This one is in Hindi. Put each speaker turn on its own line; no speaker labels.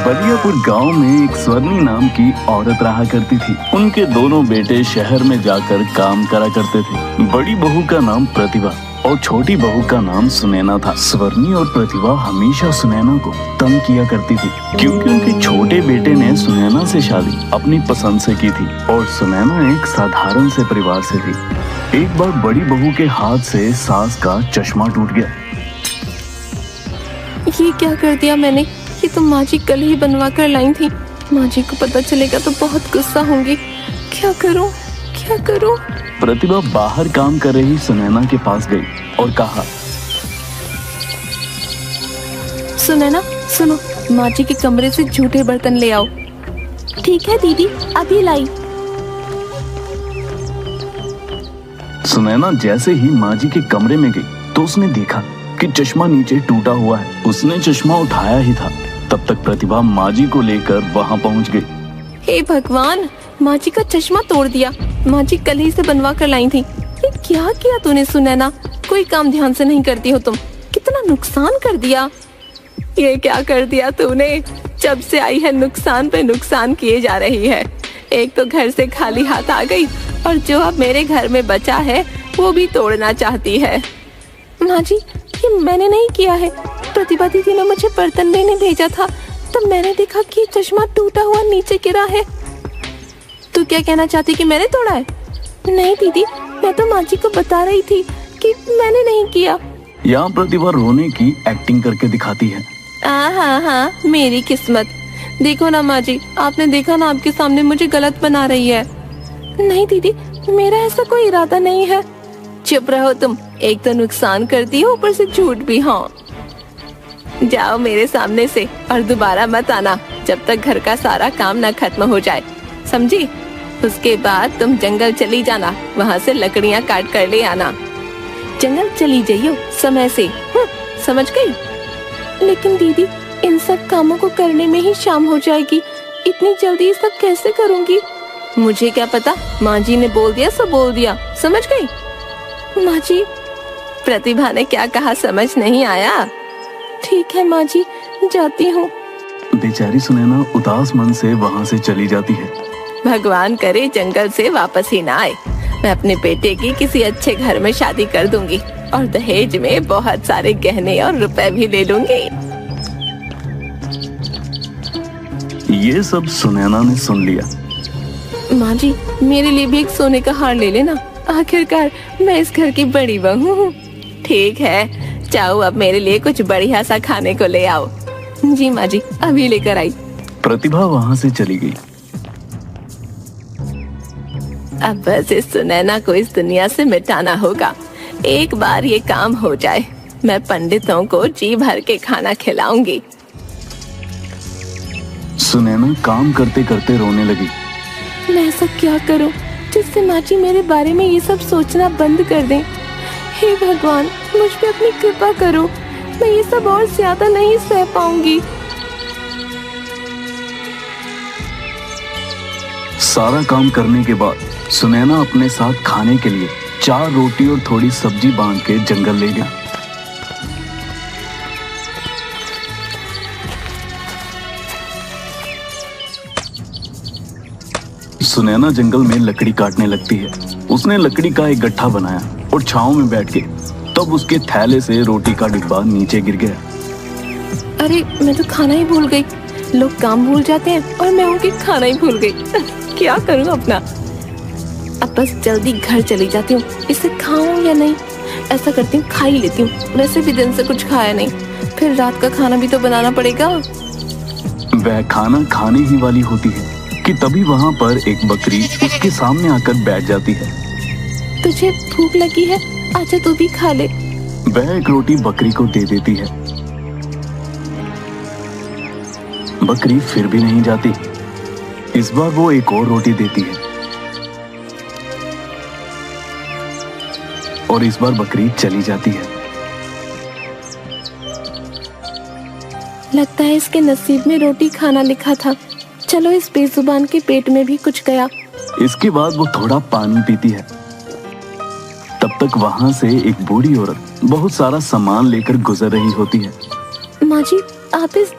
बलियापुर गांव में एक स्वर्णी नाम की औरत रहा करती थी। उनके दोनों बेटे शहर में जाकर काम करा करते थे। बड़ी बहू का नाम प्रतिभा और छोटी बहू का नाम सुनैना था। स्वर्णी और प्रतिभा हमेशा सुनैना को तंग किया करती थी, क्योंकि उनके छोटे बेटे ने सुनैना से शादी अपनी पसंद से की थी और सुनैना एक साधारण से परिवार से थी। एक बार बड़ी बहू के हाथ से सास का चश्मा टूट गया।
ये क्या कर दिया मैंने? ये तो माँ जी कल ही बनवा कर लाई थी। माँ जी को पता चलेगा तो बहुत गुस्सा होंगी। क्या करूं? क्या करूं?
प्रतिभा बाहर काम कर रही सुनैना के पास गई और कहा,
सुनैना सुनो, माँ जी के कमरे से झूठे बर्तन ले आओ। ठीक है दीदी, अभी लाई।
सुनैना जैसे ही माँ जी के कमरे में गई तो उसने देखा कि चश्मा नीचे टूटा हुआ है। उसने चश्मा उठाया ही था, तब तक प्रतिभा माँ जी को लेकर वहाँ पहुँच गई।
हे भगवान, माँ जी का चश्मा तोड़ दिया। माँ जी कल ही से बनवा कर लाई थी। ये क्या किया तूने सुनैना? कोई काम ध्यान से नहीं करती हो तुम। कितना नुकसान कर दिया। ये क्या कर दिया तूने? जब से आई है नुकसान पे नुकसान किए जा रही है। एक तो घर से खाली हाथ आ गई और जो अब मेरे घर में बचा है वो भी तोड़ना चाहती है। माँ जी, ये मैंने नहीं किया है। प्रतिभा दीदी ने मुझे बर्तन लेने भेजा था, तब मैंने देखा कि चश्मा टूटा हुआ नीचे गिरा है। तू क्या कहना चाहती कि मैंने तोड़ा है? नहीं दीदी, मैं तो माँ जी को बता रही थी कि मैंने नहीं किया।
यहाँ प्रतिभा रोने की एक्टिंग करके दिखाती है।
हाँ, मेरी किस्मत। देखो ना माँ जी, आपने देखा ना, आपके सामने मुझे गलत बना रही है। नहीं दीदी, मेरा ऐसा कोई इरादा नहीं है। चुप रहो तुम। एक तो नुकसान करती हो, ऊपर से झूठ भी। हाँ, जाओ मेरे सामने से और दोबारा मत आना जब तक घर का सारा काम ना खत्म हो जाए, समझी? उसके बाद तुम जंगल चली जाना, वहाँ से लकड़ियाँ काट कर ले आना। जंगल चली जाइयो समय से, समझ गई? लेकिन दीदी, इन सब कामों को करने में ही शाम हो जाएगी। इतनी जल्दी ये सब कैसे करूँगी? मुझे क्या पता, माँ जी ने बोल दिया सो बोल दिया, समझ गई? माँ जी, प्रतिभा ने क्या कहा समझ नहीं आया? ठीक है माँ जी, जाती हूँ।
बेचारी सुनैना उदास मन से वहाँ से चली जाती है।
भगवान करे जंगल से वापस ही ना आए। मैं अपने बेटे की किसी अच्छे घर में शादी कर दूंगी और दहेज में बहुत सारे गहने और रुपए भी ले लूंगी।
ये सब सुनैना ने सुन लिया।
माँ जी, मेरे लिए भी एक सोने का हार ले लेना। आखिरकार मैं इस घर की बड़ी बहू हूँ। ठीक है, जाओ अब मेरे लिए कुछ बढ़िया सा खाने को ले आओ। जी माँ जी, अभी लेकर आई।
प्रतिभा वहाँ से चली गई।
अब बस इस सुनैना को इस दुनिया से मिटाना होगा। एक बार ये काम हो जाए, मैं पंडितों को जी भर के खाना खिलाऊंगी।
सुनैना काम करते करते रोने लगी।
मैं ऐसा क्या करूं जिससे माँ जी मेरे बारे में ये सब सोचना बंद कर दें? हे भगवान, मुझ पे अपनी कृपा करो। मैं ये सब और ज्यादा नहीं सह पाऊंगी।
सारा काम करने के बाद सुनैना अपने साथ खाने के लिए 4 रोटी और थोड़ी सब्जी बांध के जंगल ले गया। सुनैना जंगल में लकड़ी काटने लगती है। उसने लकड़ी का एक गट्ठा बनाया और छांव में बैठ के तब उसके थैले से रोटी का डिब्बा नीचे गिर गया।
अरे, मैं तो खाना ही भूल गई। लोग काम भूल जाते हैं और मैं उनके खाना ही भूल गई। क्या करूं अपना? अब बस जल्दी घर चली जाती हूँ। इसे खाऊं या नहीं? ऐसा करती हूँ, खा ही लेती हूँ। वैसे भी दिन से कुछ खाया नहीं, फिर रात का खाना भी तो बनाना पड़ेगा।
वह खाना खाने ही वाली होती है कि तभी वहाँ पर एक बकरी उसके सामने आकर बैठ जाती है।
तुझे भूख लगी है? आजा तू भी खा ले।
वह एक रोटी बकरी को दे देती है। बकरी फिर भी नहीं जाती। इस बार वो एक और रोटी देती है और इस बार बकरी चली जाती है।
लगता है इसके नसीब में रोटी खाना लिखा था। चलो, इस बेजुबान के पेट में भी कुछ गया।
इसके बाद वो थोड़ा पानी पीती है। तब तक वहाँ से एक बूढ़ी औरत बहुत सारा सामान लेकर गुजर रही होती है।
माँ जी, आप इस